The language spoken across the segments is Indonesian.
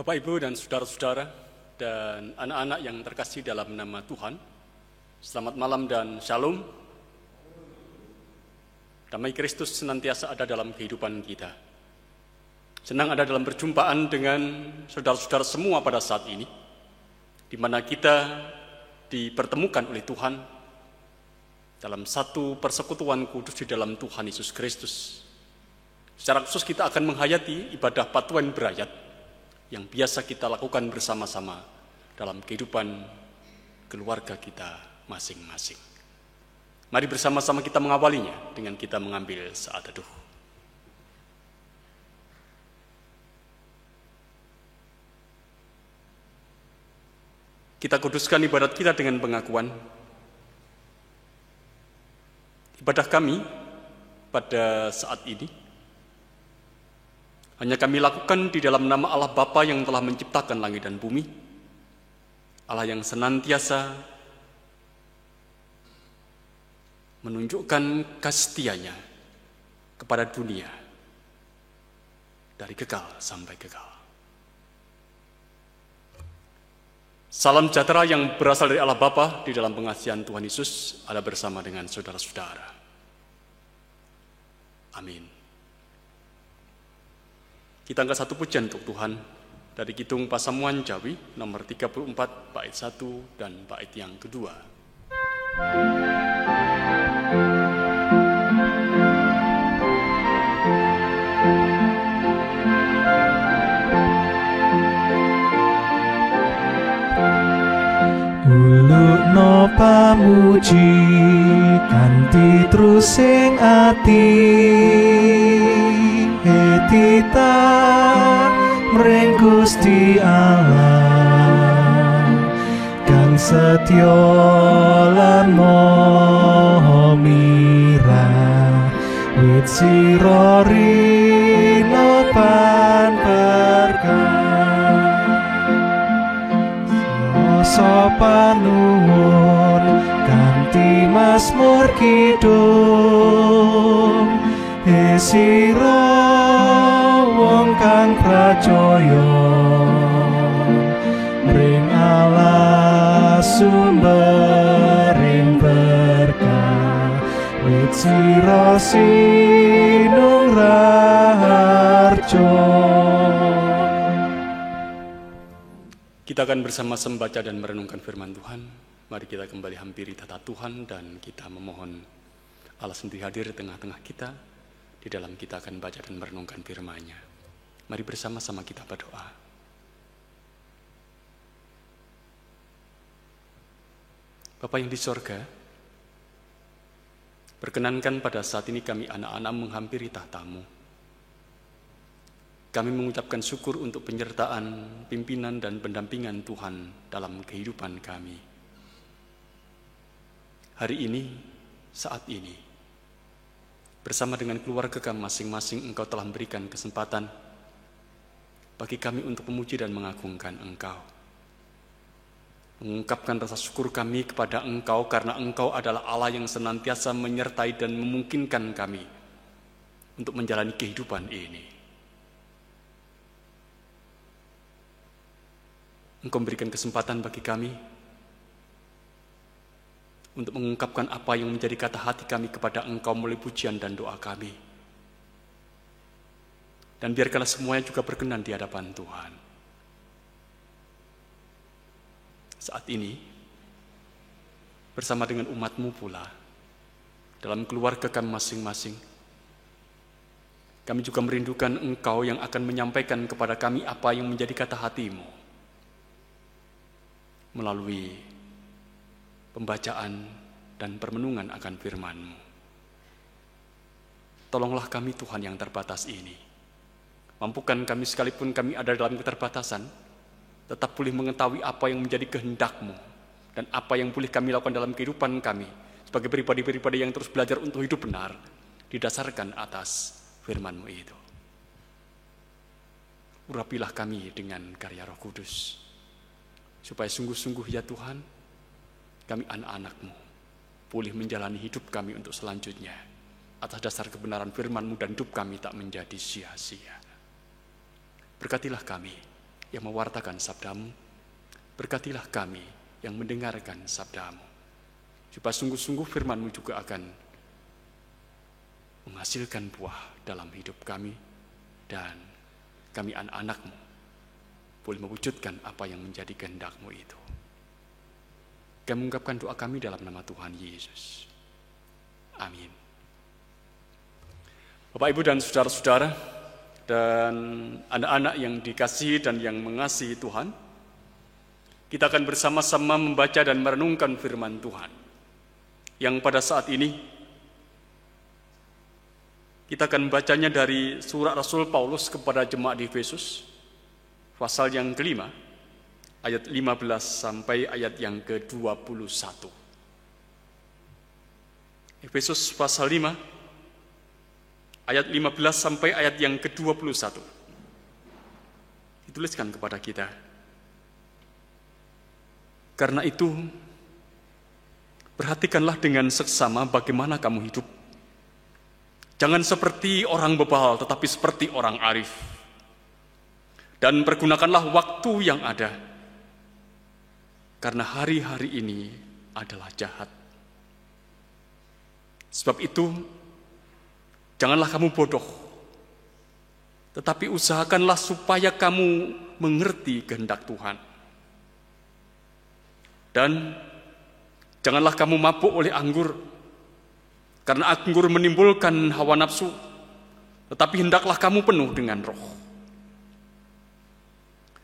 Bapak, Ibu, dan saudara-saudara, dan anak-anak yang terkasih dalam nama Tuhan, selamat malam dan shalom. Damai Kristus senantiasa ada dalam kehidupan kita. Senang ada dalam perjumpaan dengan saudara-saudara semua pada saat ini, di mana kita dipertemukan oleh Tuhan dalam satu persekutuan kudus di dalam Tuhan Yesus Kristus. Secara khusus kita akan menghayati ibadah Patuan Berayat yang biasa kita lakukan bersama-sama dalam kehidupan keluarga kita masing-masing. Mari bersama-sama kita mengawalinya dengan kita mengambil saat teduh. Kita kuduskan ibadat kita dengan pengakuan. Ibadah kami pada saat ini hanya kami lakukan di dalam nama Allah Bapa yang telah menciptakan langit dan bumi, Allah yang senantiasa menunjukkan kasih setia-Nya kepada dunia dari kekal sampai kekal. Salam sejahtera yang berasal dari Allah Bapa di dalam pengasihan Tuhan Yesus ada bersama dengan saudara-saudara. Amin. Kita angkat satu pujian untuk Tuhan dari Kidung Pasamuan Jawi nomor 34 bait 1 dan bait yang kedua. Ulukno pamuji kanthi trusing ati, hetita mring Gusti Allah kang setya lan maha mirah, wit sira rina pan berkah. Sapa nuwun kanthi Mazmur Kidung, sira wong kang pracaya mring Allah sumbering berkah, wit sira sinung raharja. Kita akan bersama-sama membaca dan merenungkan firman Tuhan. Mari kita kembali hampiri tata Tuhan dan kita memohon Allah sendiri hadir di tengah-tengah kita. Di dalam kita akan baca dan merenungkan firman-Nya. Mari bersama-sama kita berdoa. Bapa yang di sorga, perkenankan pada saat ini kami anak-anak menghampiri tahta-Mu. Kami mengucapkan syukur untuk penyertaan, pimpinan, dan pendampingan Tuhan dalam kehidupan kami. Hari ini, saat ini, bersama dengan keluarga kami masing-masing, Engkau telah memberikan kesempatan bagi kami untuk memuji dan mengagungkan Engkau. Mengungkapkan rasa syukur kami kepada Engkau karena Engkau adalah Allah yang senantiasa menyertai dan memungkinkan kami untuk menjalani kehidupan ini. Engkau memberikan kesempatan bagi kami untuk mengungkapkan apa yang menjadi kata hati kami kepada Engkau melalui pujian dan doa kami. Dan biarkanlah semuanya juga berkenan di hadapan Tuhan. Saat ini, bersama dengan umat-Mu pula, dalam keluarga kami masing-masing, kami juga merindukan Engkau yang akan menyampaikan kepada kami apa yang menjadi kata hati-Mu melalui pembacaan dan permenungan akan firman-Mu. Tolonglah kami Tuhan yang terbatas ini. Mampukan kami sekalipun kami ada dalam keterbatasan, tetap boleh mengetahui apa yang menjadi kehendak-Mu dan apa yang boleh kami lakukan dalam kehidupan kami sebagai pribadi-pribadi yang terus belajar untuk hidup benar didasarkan atas firman-Mu itu. Urapilah kami dengan karya Roh Kudus, supaya sungguh-sungguh ya Tuhan, kami anak-anak-Mu boleh menjalani hidup kami untuk selanjutnya atas dasar kebenaran firman-Mu dan hidup kami tak menjadi sia-sia. Berkatilah kami, yang mewartakan sabdamu. Berkatilah kami yang mendengarkan sabdamu. Supaya sungguh-sungguh firman-Mu juga akan menghasilkan buah dalam hidup kami. Dan kami anak-anak-Mu boleh mewujudkan apa yang menjadi kehendak-Mu itu. Kami mengungkapkan doa kami dalam nama Tuhan Yesus. Amin. Bapak, Ibu, dan saudara-saudara, dan anak-anak yang dikasihi dan yang mengasihi Tuhan, kita akan bersama-sama membaca dan merenungkan firman Tuhan, yang pada saat ini kita akan membacanya dari surat Rasul Paulus kepada jemaat di Efesus, pasal yang kelima, ayat 15 sampai ayat yang ke-21. Efesus pasal 5, ayat 15 sampai ayat yang ke-21. Dituliskan kepada kita. Karena itu, perhatikanlah dengan seksama bagaimana kamu hidup. Jangan seperti orang bebal, tetapi seperti orang arif. Dan pergunakanlah waktu yang ada, karena hari-hari ini adalah jahat. Sebab itu, janganlah kamu bodoh, tetapi usahakanlah supaya kamu mengerti kehendak Tuhan. Dan janganlah kamu mabuk oleh anggur, karena anggur menimbulkan hawa nafsu, tetapi hendaklah kamu penuh dengan roh.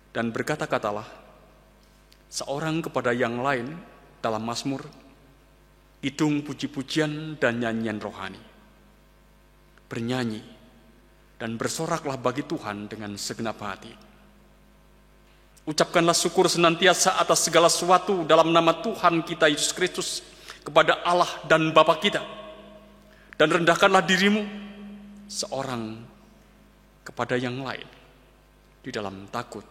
Dan berkata-katalah seorang kepada yang lain dalam mazmur, kidung puji-pujian dan nyanyian rohani. Bernyanyi dan bersoraklah bagi Tuhan dengan segenap hati. Ucapkanlah syukur senantiasa atas segala sesuatu dalam nama Tuhan kita Yesus Kristus kepada Allah dan Bapa kita. Dan rendahkanlah dirimu seorang kepada yang lain di dalam takut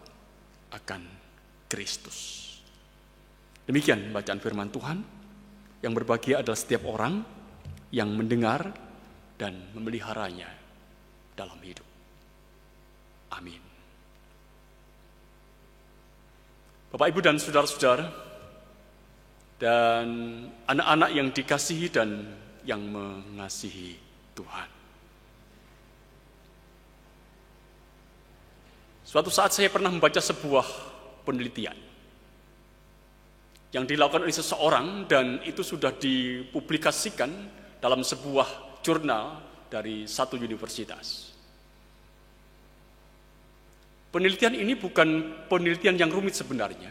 akan Kristus. Demikian bacaan firman Tuhan. Yang berbahagia adalah setiap orang yang mendengar dan memeliharanya dalam hidup. Amin. Bapak, Ibu, dan saudara-saudara, dan anak-anak yang dikasihi dan yang mengasihi Tuhan. Suatu saat saya pernah membaca sebuah penelitian yang dilakukan oleh seseorang, dan itu sudah dipublikasikan dalam sebuah jurnal dari satu universitas. Penelitian ini bukan penelitian yang rumit sebenarnya.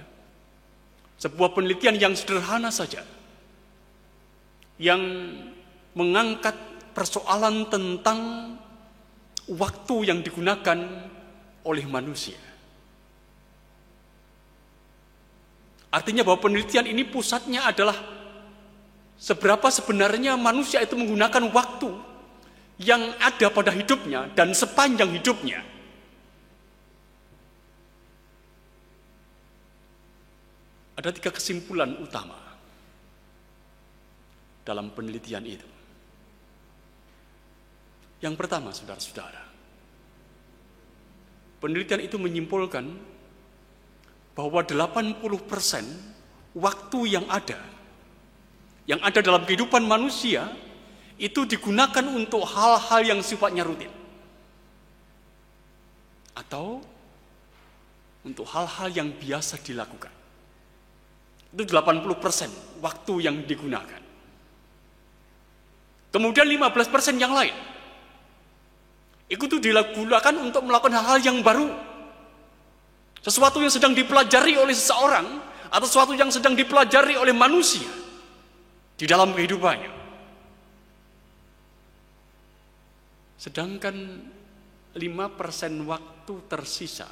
Sebuah penelitian yang sederhana saja, yang mengangkat persoalan tentang waktu yang digunakan oleh manusia. Artinya bahwa penelitian ini pusatnya adalah seberapa sebenarnya manusia itu menggunakan waktu yang ada pada hidupnya dan sepanjang hidupnya. Ada 3 kesimpulan utama dalam penelitian itu. Yang pertama, saudara-saudara, penelitian itu menyimpulkan bahwa 80% waktu yang ada dalam kehidupan manusia itu digunakan untuk hal-hal yang sifatnya rutin, atau untuk hal-hal yang biasa dilakukan. Itu 80% waktu yang digunakan. Kemudian 15% yang lain itu digunakan untuk melakukan hal-hal yang baru, sesuatu yang sedang dipelajari oleh seseorang atau sesuatu yang sedang dipelajari oleh manusia di dalam kehidupannya. Sedangkan 5% waktu tersisa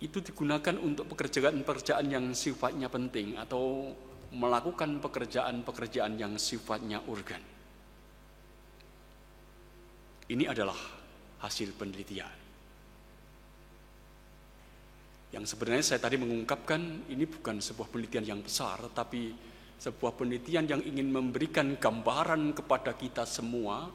itu digunakan untuk pekerjaan-pekerjaan yang sifatnya penting atau melakukan pekerjaan-pekerjaan yang sifatnya urgen. Ini adalah hasil penelitian. Yang sebenarnya saya tadi mengungkapkan ini bukan sebuah penelitian yang besar, tapi sebuah penelitian yang ingin memberikan gambaran kepada kita semua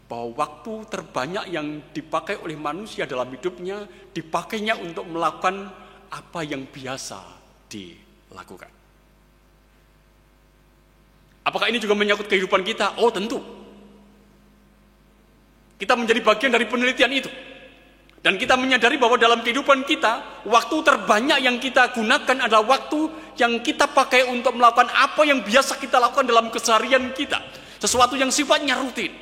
bahwa waktu terbanyak yang dipakai oleh manusia dalam hidupnya dipakainya untuk melakukan apa yang biasa dilakukan. Apakah ini juga menyangkut kehidupan kita? Oh, tentu. Kita menjadi bagian dari penelitian itu. Dan kita menyadari bahwa dalam kehidupan kita, waktu terbanyak yang kita gunakan adalah waktu yang kita pakai untuk melakukan apa yang biasa kita lakukan dalam keseharian kita. Sesuatu yang sifatnya rutin.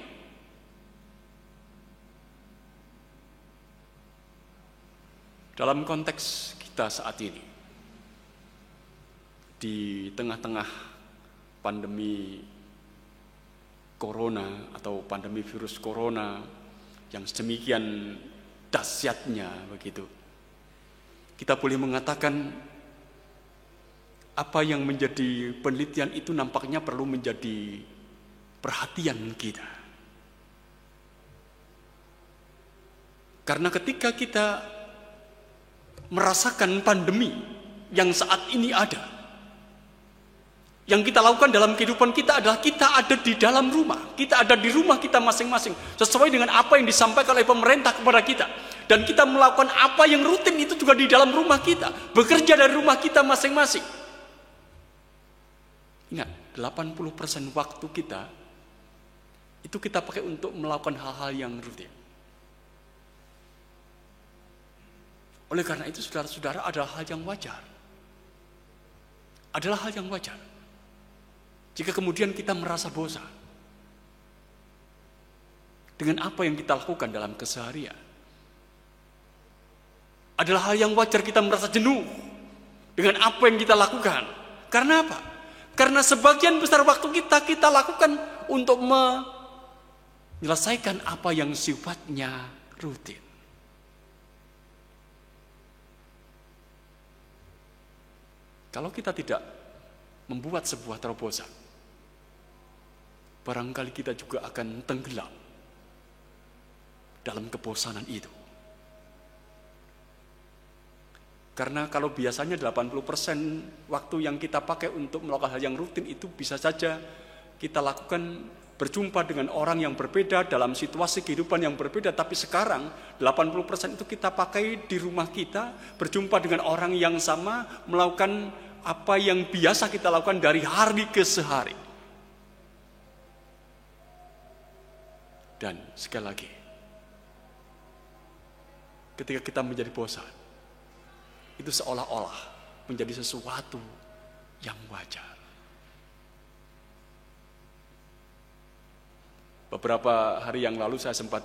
Dalam konteks kita saat ini, di tengah-tengah pandemi corona atau pandemi virus corona yang sedemikian dahsyatnya begitu, kita boleh mengatakan apa yang menjadi penelitian itu nampaknya perlu menjadi perhatian kita. Karena ketika kita merasakan pandemi yang saat ini ada, yang kita lakukan dalam kehidupan kita adalah kita ada di dalam rumah. Kita ada di rumah kita masing-masing. Sesuai dengan apa yang disampaikan oleh pemerintah kepada kita. Dan kita melakukan apa yang rutin itu juga di dalam rumah kita. Bekerja dari rumah kita masing-masing. Ingat, 80% waktu kita itu kita pakai untuk melakukan hal-hal yang rutin. Oleh karena itu saudara-saudara, adalah hal yang wajar. Adalah hal yang wajar. Jika kemudian kita merasa bosan dengan apa yang kita lakukan dalam keseharian, adalah hal yang wajar kita merasa jenuh dengan apa yang kita lakukan. Karena apa? Karena sebagian besar waktu kita lakukan untuk menyelesaikan apa yang sifatnya rutin. Kalau kita tidak membuat sebuah terobosan, barangkali kita juga akan tenggelam dalam kebosanan itu. Karena kalau biasanya 80% waktu yang kita pakai untuk melakukan hal yang rutin itu bisa saja kita lakukan berjumpa dengan orang yang berbeda dalam situasi kehidupan yang berbeda. Tapi sekarang 80% itu kita pakai di rumah kita, berjumpa dengan orang yang sama, melakukan apa yang biasa kita lakukan dari hari ke sehari. Dan sekali lagi, ketika kita menjadi bosan, itu seolah-olah menjadi sesuatu yang wajar. Beberapa hari yang lalu saya sempat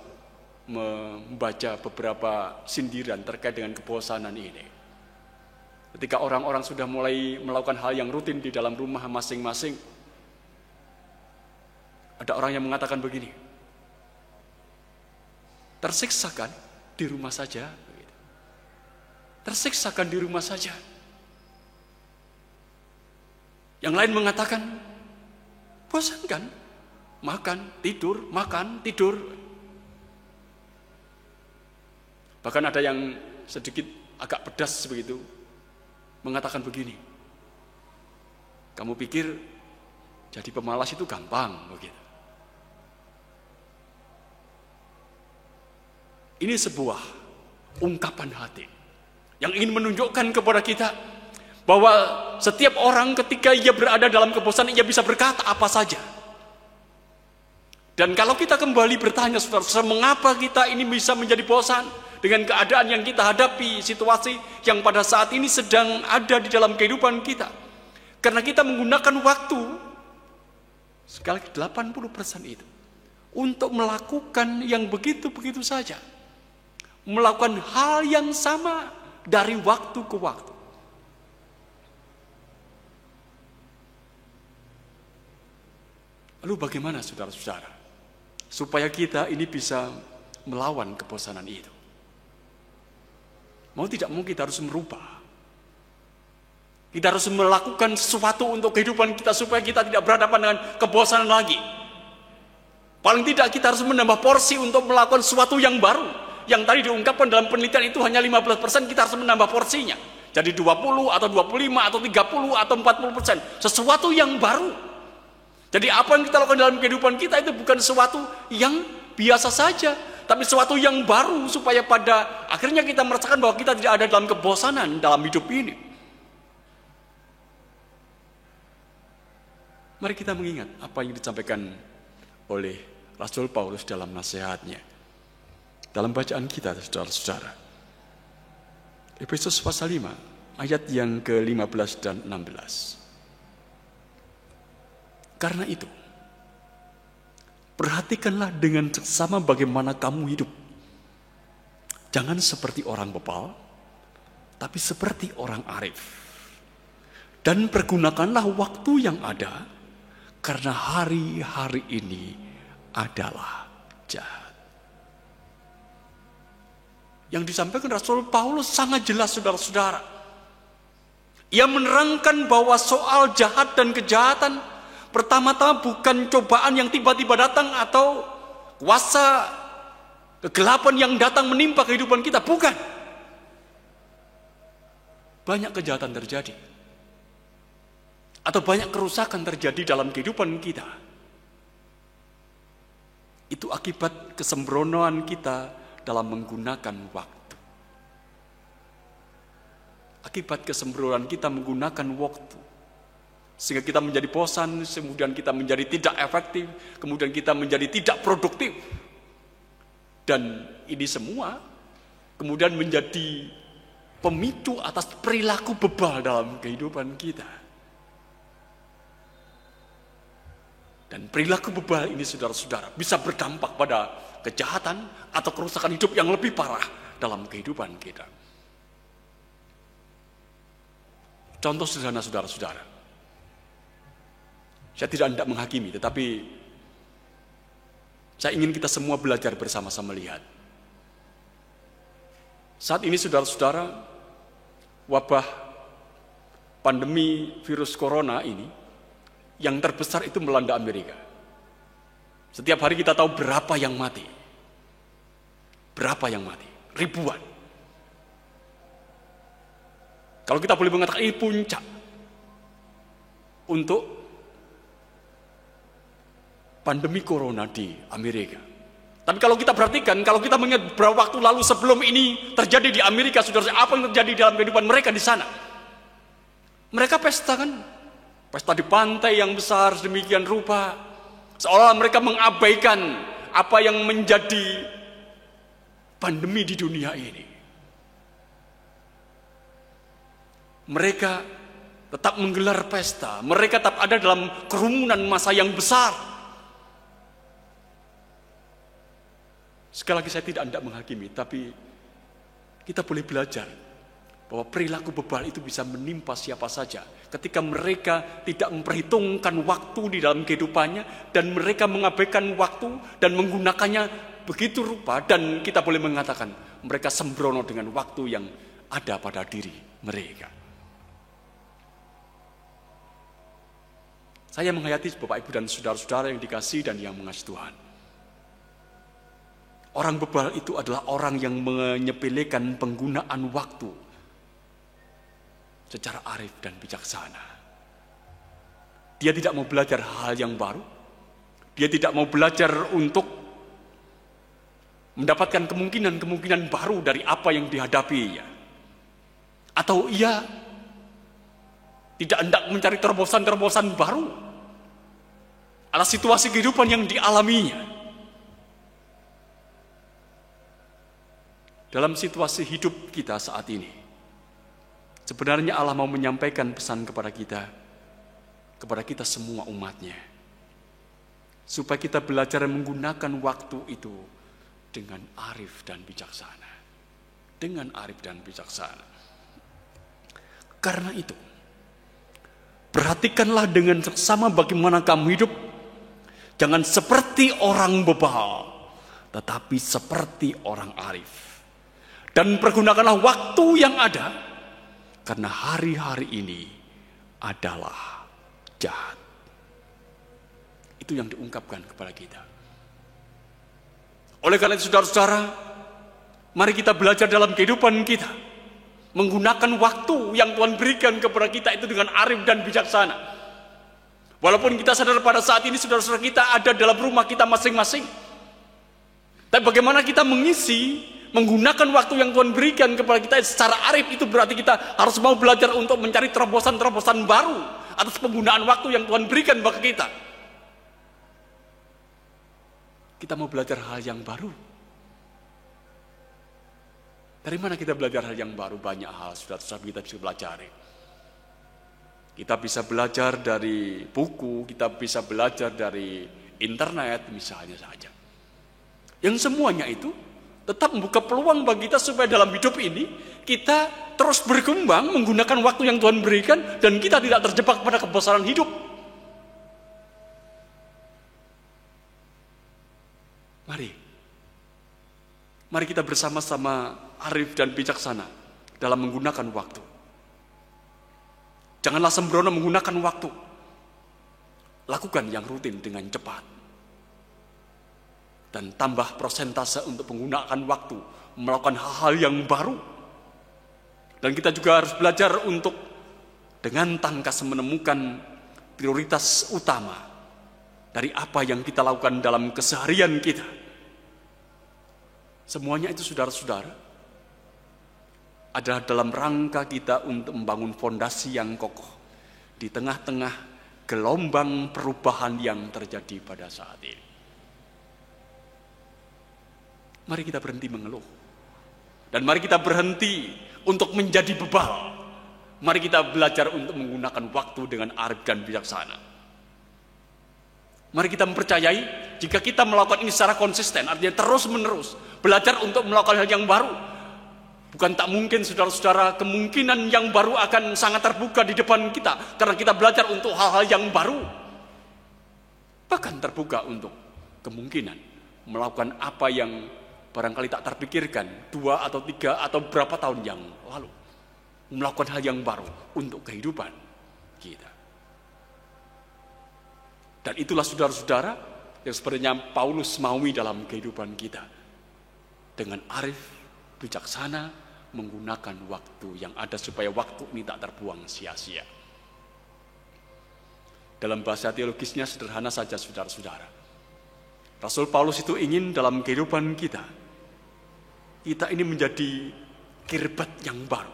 membaca beberapa sindiran terkait dengan kebosanan ini. Ketika orang-orang sudah mulai melakukan hal yang rutin di dalam rumah masing-masing, ada orang yang mengatakan begini, tersiksakan di rumah saja. Tersiksakan di rumah saja. Yang lain mengatakan, bosan kan? Makan, tidur, makan, tidur. Bahkan ada yang sedikit agak pedas begitu, mengatakan begini, kamu pikir jadi pemalas itu gampang begitu. Ini sebuah ungkapan hati yang ingin menunjukkan kepada kita bahwa setiap orang ketika ia berada dalam kebosanan, ia bisa berkata apa saja. Dan kalau kita kembali bertanya, saudara, mengapa kita ini bisa menjadi bosan dengan keadaan yang kita hadapi, situasi yang pada saat ini sedang ada di dalam kehidupan kita? Karena kita menggunakan waktu sekali 80% itu untuk melakukan yang begitu-begitu saja. Melakukan hal yang sama dari waktu ke waktu. Lalu bagaimana saudara-saudara supaya kita ini bisa melawan kebosanan itu? Mau tidak mau kita harus merubah. Kita harus melakukan sesuatu untuk kehidupan kita supaya kita tidak berhadapan dengan kebosanan lagi. Paling tidak kita harus menambah porsi untuk melakukan sesuatu yang baru. Yang tadi diungkapkan dalam penelitian itu hanya 15%, kita harus menambah porsinya. Jadi 20 atau 25 atau 30 atau 40%. Sesuatu yang baru. Jadi apa yang kita lakukan dalam kehidupan kita itu bukan sesuatu yang biasa saja, tapi sesuatu yang baru supaya pada akhirnya kita merasakan bahwa kita tidak ada dalam kebosanan dalam hidup ini. Mari kita mengingat apa yang disampaikan oleh Rasul Paulus dalam nasihatnya. Dalam bacaan kita, saudara-saudara. Efesus pasal 5, ayat yang ke-15 dan 16. Karena itu, perhatikanlah dengan seksama bagaimana kamu hidup. Jangan seperti orang bebal, tapi seperti orang arif. Dan pergunakanlah waktu yang ada, karena hari-hari ini adalah jahat. Yang disampaikan Rasul Paulus sangat jelas, saudara-saudara. Ia menerangkan bahwa soal jahat dan kejahatan pertama-tama bukan cobaan yang tiba-tiba datang atau kuasa kegelapan yang datang menimpa kehidupan kita. Bukan. Banyak kejahatan terjadi. Atau banyak kerusakan terjadi dalam kehidupan kita. Itu akibat kesembronoan kita dalam menggunakan waktu. Akibat kesembronoan kita menggunakan waktu. Sehingga kita menjadi bosan, kemudian kita menjadi tidak efektif, kemudian kita menjadi tidak produktif. Dan ini semua kemudian menjadi pemicu atas perilaku bebal dalam kehidupan kita. Dan perilaku bebal ini, saudara-saudara, bisa berdampak pada kejahatan atau kerusakan hidup yang lebih parah dalam kehidupan kita. Contoh sederhana, saudara-saudara. Saya tidak hendak menghakimi, tetapi saya ingin kita semua belajar bersama-sama lihat. Saat ini, saudara-saudara, wabah pandemi virus corona ini yang terbesar itu melanda Amerika. Setiap hari kita tahu berapa yang mati. Berapa yang mati? Ribuan. Kalau kita boleh mengatakan ini puncak untuk pandemi corona di Amerika. Tapi kalau kita perhatikan, kalau kita mengingat beberapa waktu lalu sebelum ini terjadi di Amerika, saudara, apa yang terjadi dalam kehidupan mereka di sana? Mereka pesta kan? Pesta di pantai yang besar sedemikian rupa. Seolah mereka mengabaikan apa yang menjadi pandemi di dunia ini. Mereka tetap menggelar pesta. Mereka tetap ada dalam kerumunan massa yang besar. Sekali lagi saya tidak hendak menghakimi, tapi kita boleh belajar bahwa perilaku bebal itu bisa menimpa siapa saja ketika mereka tidak memperhitungkan waktu di dalam kehidupannya dan mereka mengabaikan waktu dan menggunakannya begitu rupa, dan kita boleh mengatakan mereka sembrono dengan waktu yang ada pada diri mereka. Saya menghayati Bapak Ibu dan saudara-saudara yang dikasihi dan yang mengasihi Tuhan. Orang bebal itu adalah orang yang menyepelekan penggunaan waktu secara arif dan bijaksana. Dia tidak mau belajar hal yang baru. Dia tidak mau belajar untuk mendapatkan kemungkinan-kemungkinan baru dari apa yang dihadapinya. Atau ia tidak hendak mencari terobosan-terobosan baru atas situasi kehidupan yang dialaminya. Dalam situasi hidup kita saat ini, sebenarnya Allah mau menyampaikan pesan kepada kita semua umatnya, supaya kita belajar menggunakan waktu itu dengan arif dan bijaksana. Dengan arif dan bijaksana. Karena itu, perhatikanlah dengan seksama bagaimana kamu hidup. Jangan seperti orang bebal, tetapi seperti orang arif. Dan pergunakanlah waktu yang ada, karena hari-hari ini adalah jahat. Itu yang diungkapkan kepada kita. Oleh karena itu, saudara-saudara, mari kita belajar dalam kehidupan kita, menggunakan waktu yang Tuhan berikan kepada kita itu dengan arif dan bijaksana. Walaupun kita sadar pada saat ini saudara-saudara kita ada dalam rumah kita masing-masing. Tapi bagaimana kita menggunakan waktu yang Tuhan berikan kepada kita secara arif, itu berarti kita harus mau belajar untuk mencari terobosan-terobosan baru atas penggunaan waktu yang Tuhan berikan bagi kita. Kita mau belajar hal yang baru. Dari mana kita belajar hal yang baru? Banyak hal sudah kita bisa pelajari. Kita bisa belajar dari buku, kita bisa belajar dari internet misalnya saja. Yang semuanya itu tetap membuka peluang bagi kita supaya dalam hidup ini kita terus berkembang menggunakan waktu yang Tuhan berikan dan kita tidak terjebak pada kebosanan hidup. Mari kita bersama-sama arif dan bijaksana dalam menggunakan waktu. Janganlah sembrono menggunakan waktu. Lakukan yang rutin dengan cepat. Dan tambah persentase untuk menggunakan waktu, melakukan hal-hal yang baru. Dan kita juga harus belajar untuk dengan tangkas menemukan prioritas utama dari apa yang kita lakukan dalam keseharian kita. Semuanya itu saudara-saudara adalah dalam rangka kita untuk membangun fondasi yang kokoh di tengah-tengah gelombang perubahan yang terjadi pada saat ini. Mari kita berhenti mengeluh. Dan mari kita berhenti untuk menjadi bebal. Mari kita belajar untuk menggunakan waktu dengan arif dan bijaksana. Mari kita mempercayai jika kita melakukan ini secara konsisten, artinya terus-menerus belajar untuk melakukan hal yang baru. Bukan tak mungkin saudara-saudara, kemungkinan yang baru akan sangat terbuka di depan kita karena kita belajar untuk hal-hal yang baru. Bahkan terbuka untuk kemungkinan melakukan apa yang barangkali tak terpikirkan 2 atau 3 atau berapa tahun yang lalu. Melakukan hal yang baru untuk kehidupan kita. Dan itulah saudara-saudara yang sebenarnya Paulus maui dalam kehidupan kita. Dengan arif, bijaksana, menggunakan waktu yang ada supaya waktu ini tak terbuang sia-sia. Dalam bahasa teologisnya sederhana saja saudara-saudara. Rasul Paulus itu ingin dalam kehidupan kita ini menjadi kirbat yang baru.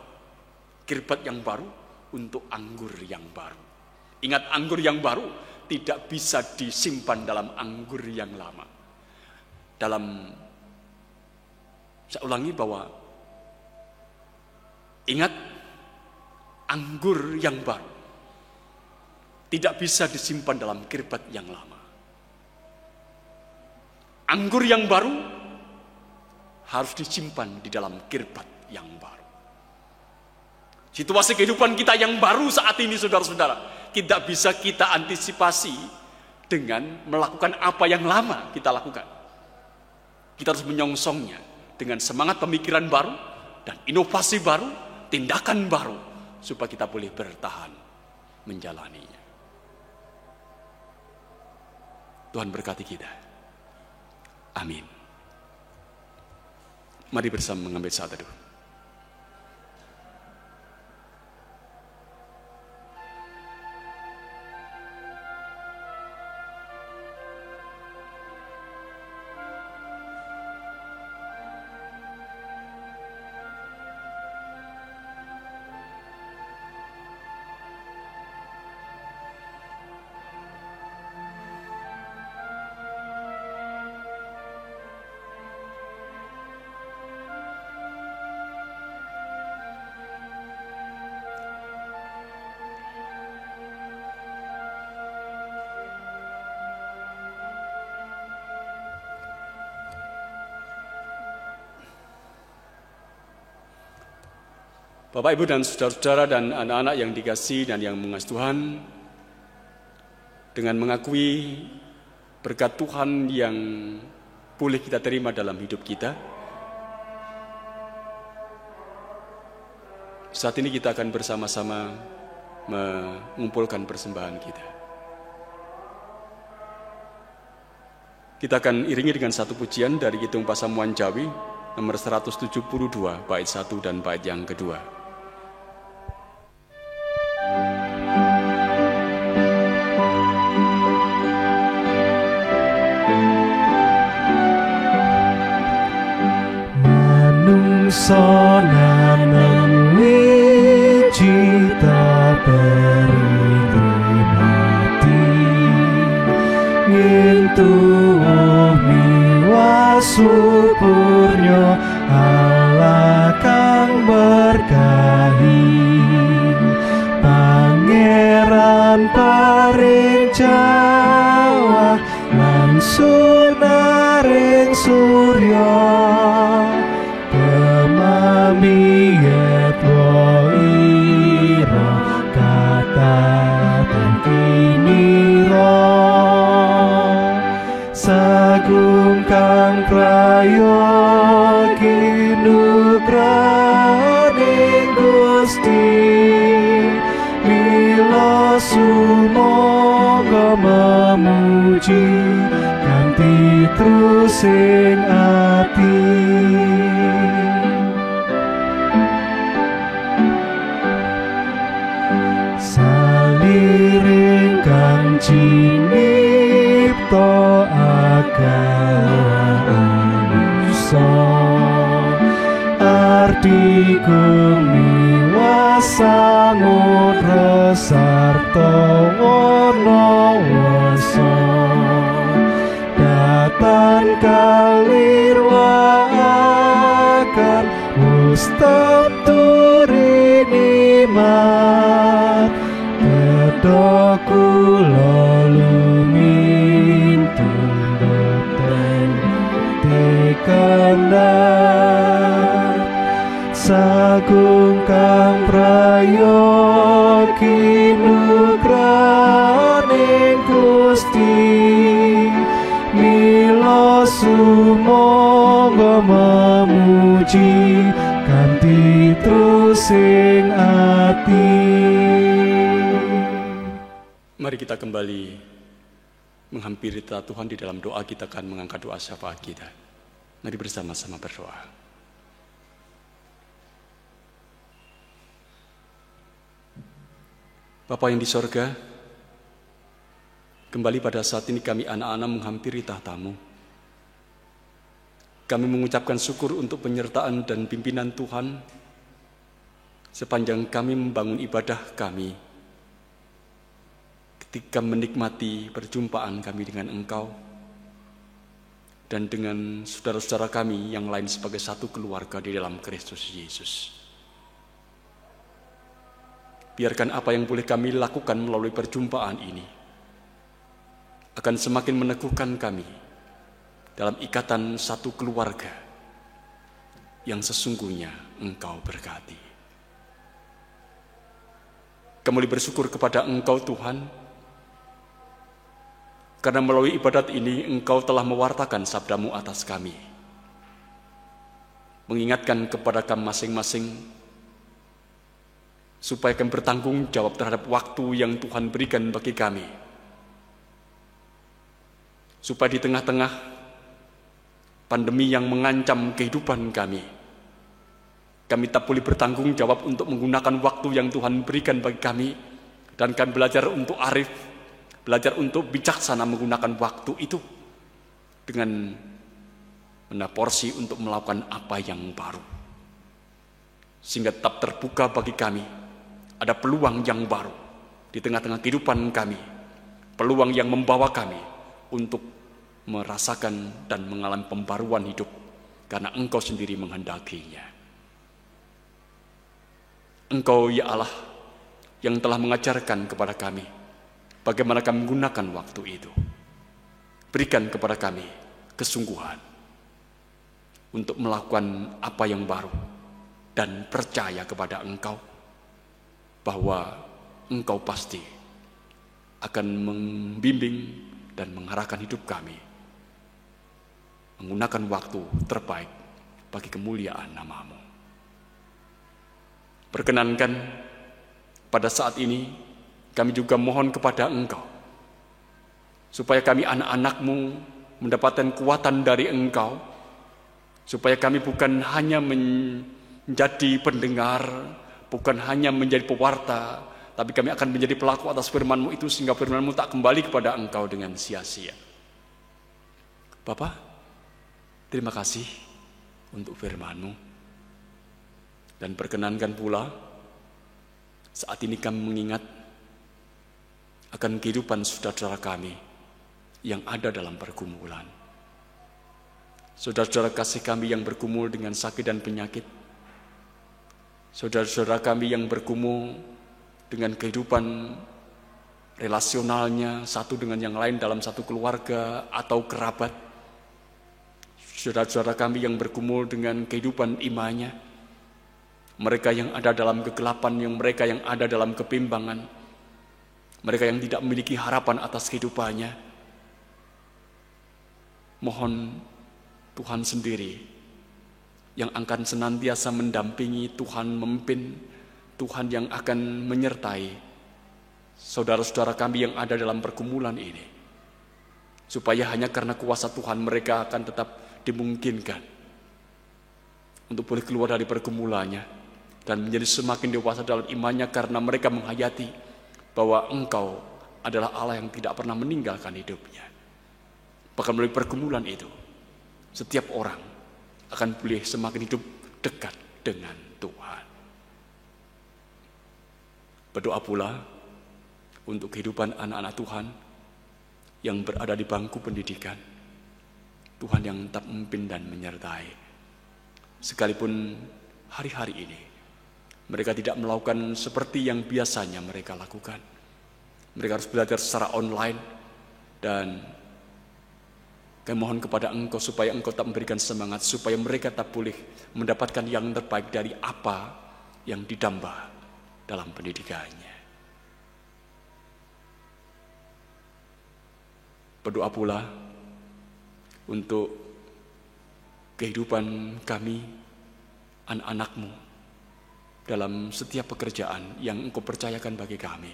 Kirbat yang baru untuk anggur yang baru. Ingat, anggur yang baru tidak bisa disimpan dalam anggur yang lama. Saya ulangi bahwa ingat, anggur yang baru tidak bisa disimpan dalam kirbat yang lama. Anggur yang baru harus disimpan di dalam kirbat yang baru. Situasi kehidupan kita yang baru saat ini saudara-saudara, tidak bisa kita antisipasi dengan melakukan apa yang lama kita lakukan. Kita harus menyongsongnya dengan semangat pemikiran baru dan inovasi baru, tindakan baru, supaya kita boleh bertahan menjalaninya. Tuhan berkati kita. Amin. Mari bersama mengambil saat teduh. Bapak, Ibu, dan saudara-saudara dan anak-anak yang dikasihi dan yang mengasihi Tuhan, dengan mengakui berkat Tuhan yang boleh kita terima dalam hidup kita, saat ini kita akan bersama-sama mengumpulkan persembahan kita. Kita akan iringi dengan satu pujian dari Kidung Pasamuan Jawi nomor 172, bait 1 dan bait yang kedua. sonan wiji ta beri mati ngintu miwa supurnya Allah kang berkahi Pangeran paring Jawa lan sunaring surya pemamiyet ira kata tangkinira sagung kang prayogi nugraning Gusti mila sumoga memuji kanthi trusing ati saliring kang cinipta aganusa arti kumiwasa ngudra sarta wanawasa datan kalirwakan mustab turini mat Tedha kula lumintang boten tekandhat sagung kang prayogi nugraning Gusti mila sumoga memuji kanthi trusing ati. Mari kita kembali menghampiri Allah Tuhan. Di dalam doa kita akan mengangkat doa syafaat kita. Mari bersama-sama berdoa. Bapa yang di sorga, kembali pada saat ini kami anak-anak menghampiri tahta-Mu. Kami mengucapkan syukur untuk penyertaan dan pimpinan Tuhan sepanjang kami membangun ibadah kami. Ketika menikmati perjumpaan kami dengan Engkau dan dengan saudara-saudara kami yang lain sebagai satu keluarga di dalam Kristus Yesus. Biarkan apa yang boleh kami lakukan melalui perjumpaan ini akan semakin meneguhkan kami dalam ikatan satu keluarga yang sesungguhnya Engkau berkati. Kami bersyukur kepada Engkau Tuhan, karena melalui ibadat ini Engkau telah mewartakan sabda-Mu atas kami, mengingatkan kepada kami masing-masing supaya kami bertanggung jawab terhadap waktu yang Tuhan berikan bagi kami, supaya di tengah-tengah pandemi yang mengancam kehidupan kami tak boleh bertanggung jawab untuk menggunakan waktu yang Tuhan berikan bagi kami, dan kami belajar untuk arif, belajar untuk bijaksana menggunakan waktu itu dengan porsi untuk melakukan apa yang baru. Sehingga tetap terbuka bagi kami, ada peluang yang baru di tengah-tengah kehidupan kami, peluang yang membawa kami untuk merasakan dan mengalami pembaruan hidup karena Engkau sendiri menghendakinya. Engkau ya Allah yang telah mengajarkan kepada kami bagaimana kami menggunakan waktu itu. Berikan kepada kami kesungguhan untuk melakukan apa yang baru dan percaya kepada Engkau bahwa Engkau pasti akan membimbing dan mengarahkan hidup kami menggunakan waktu terbaik bagi kemuliaan nama-Mu. Perkenankan pada saat ini kami juga mohon kepada Engkau supaya kami anak-anak-Mu mendapatkan kekuatan dari Engkau, supaya kami bukan hanya menjadi pendengar, bukan hanya menjadi pewarta, tapi kami akan menjadi pelaku atas firman-Mu itu, sehingga firman-Mu tak kembali kepada Engkau dengan sia-sia. Bapa, terima kasih untuk firman-Mu. Dan perkenankan pula saat ini kami mengingat akan kehidupan saudara-saudara kami yang ada dalam pergumulan. Saudara-saudara kasih kami yang bergumul dengan sakit dan penyakit. Saudara-saudara kami yang bergumul dengan kehidupan relasionalnya satu dengan yang lain dalam satu keluarga atau kerabat. Saudara-saudara kami yang bergumul dengan kehidupan imannya. Mereka yang ada dalam kegelapan, mereka yang ada dalam kebimbangan, mereka yang tidak memiliki harapan atas kehidupannya. Mohon Tuhan sendiri yang akan senantiasa mendampingi, Tuhan memimpin, Tuhan yang akan menyertai saudara-saudara kami yang ada dalam pergumulan ini. Supaya hanya karena kuasa Tuhan mereka akan tetap dimungkinkan untuk boleh keluar dari pergumulannya dan menjadi semakin dewasa dalam imannya karena mereka menghayati bahwa Engkau adalah Allah yang tidak pernah meninggalkan hidupnya. Bahkan melalui pergumulan itu, setiap orang akan boleh semakin hidup dekat dengan Tuhan. Berdoa pula untuk kehidupan anak-anak Tuhan yang berada di bangku pendidikan. Tuhan yang tetap memimpin dan menyertai. Sekalipun hari-hari ini mereka tidak melakukan seperti yang biasanya mereka lakukan. Mereka harus belajar secara online. Dan kami mohon kepada Engkau supaya Engkau tetap memberikan semangat, supaya mereka tetap boleh mendapatkan yang terbaik dari apa yang didamba dalam pendidikannya. Berdoa pula untuk kehidupan kami, anak-anak-Mu, dalam setiap pekerjaan yang Engkau percayakan bagi kami.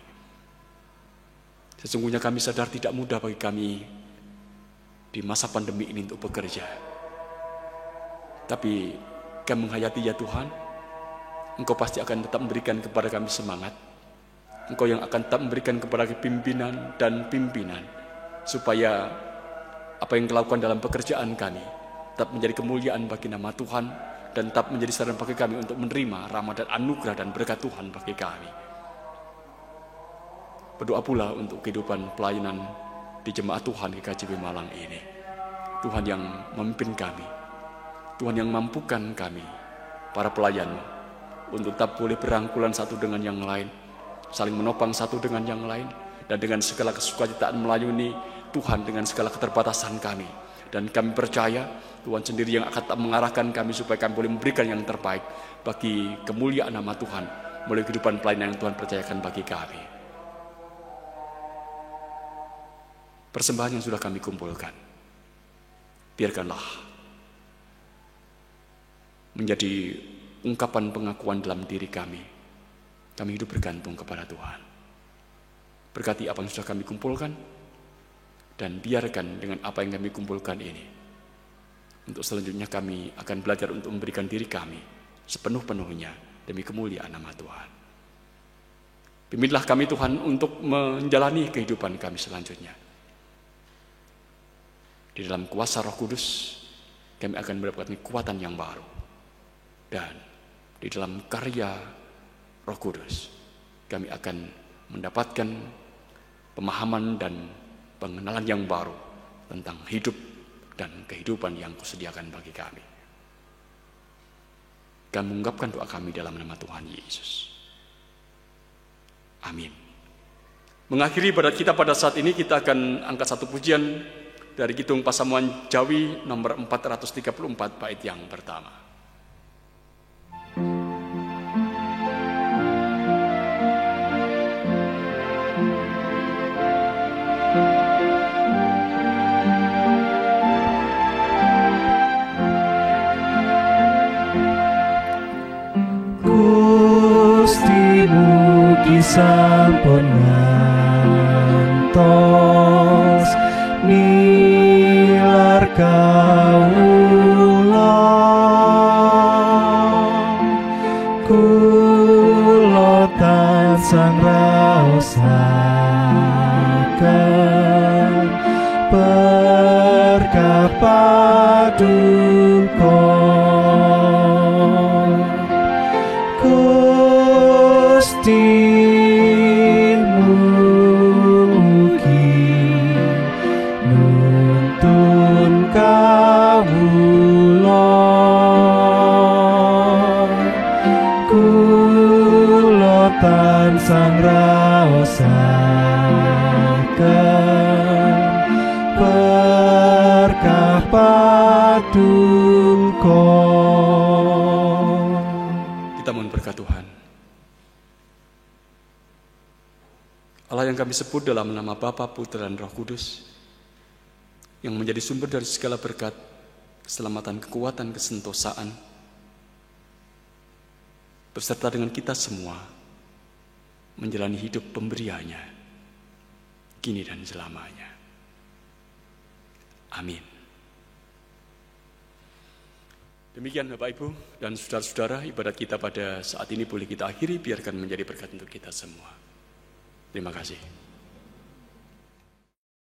Sesungguhnya kami sadar tidak mudah bagi kami di masa pandemi ini untuk bekerja. Tapi kami menghayati ya Tuhan, Engkau pasti akan tetap memberikan kepada kami semangat. Engkau yang akan tetap memberikan kepada pimpinan dan pimpinan, supaya apa yang Engkau lakukan dalam pekerjaan kami tetap menjadi kemuliaan bagi nama Tuhan, dan tetap menjadi saran bagi kami untuk menerima rahmat dan anugerah dan berkat Tuhan bagi kami. Berdoa pula untuk kehidupan pelayanan di jemaat Tuhan GKJB Malang ini. Tuhan yang memimpin kami, Tuhan yang mampukan kami, para pelayan, untuk tetap boleh berangkulan satu dengan yang lain, saling menopang satu dengan yang lain, dan dengan segala kesukacitaan melayani Tuhan dengan segala keterbatasan kami. Dan kami percaya Tuhan sendiri yang akan tetap mengarahkan kami supaya kami boleh memberikan yang terbaik bagi kemuliaan nama Tuhan melalui kehidupan pelayanan yang Tuhan percayakan bagi kami. Persembahan yang sudah kami kumpulkan, biarkanlah menjadi ungkapan pengakuan dalam diri kami. Kami hidup bergantung kepada Tuhan. Berkati apa yang sudah kami kumpulkan, dan biarkan dengan apa yang kami kumpulkan ini, untuk selanjutnya kami akan belajar untuk memberikan diri kami sepenuh-penuhnya demi kemuliaan nama Tuhan. Pimpinlah kami Tuhan untuk menjalani kehidupan kami selanjutnya. Di dalam kuasa Roh Kudus, kami akan mendapatkan kekuatan yang baru. Dan di dalam karya Roh Kudus, kami akan mendapatkan pemahaman dan pengenalan yang baru tentang hidup dan kehidupan yang Kau sediakan bagi kami. Kami mengungkapkan doa kami dalam nama Tuhan Yesus. Amin. Mengakhiri ibadat kita pada saat ini, kita akan angkat satu pujian dari Kidung Pasamuan Jawi nomor 434 bait yang pertama. Gusti mugi sampun ngantos nilar kawula, kula tansah ngraosaken berkah paduka patungko. Kita mohon berkat Tuhan. Allah yang kami sebut dalam nama Bapa, Putra, dan Roh Kudus, yang menjadi sumber dari segala berkat, keselamatan, kekuatan, kesentosaan, beserta dengan kita semua, menjalani hidup pemberiannya, kini dan selamanya. Amin. Demikian Bapak Ibu dan saudara-saudara, ibadat kita pada saat ini boleh kita akhiri, biarkan menjadi berkat untuk kita semua. Terima kasih.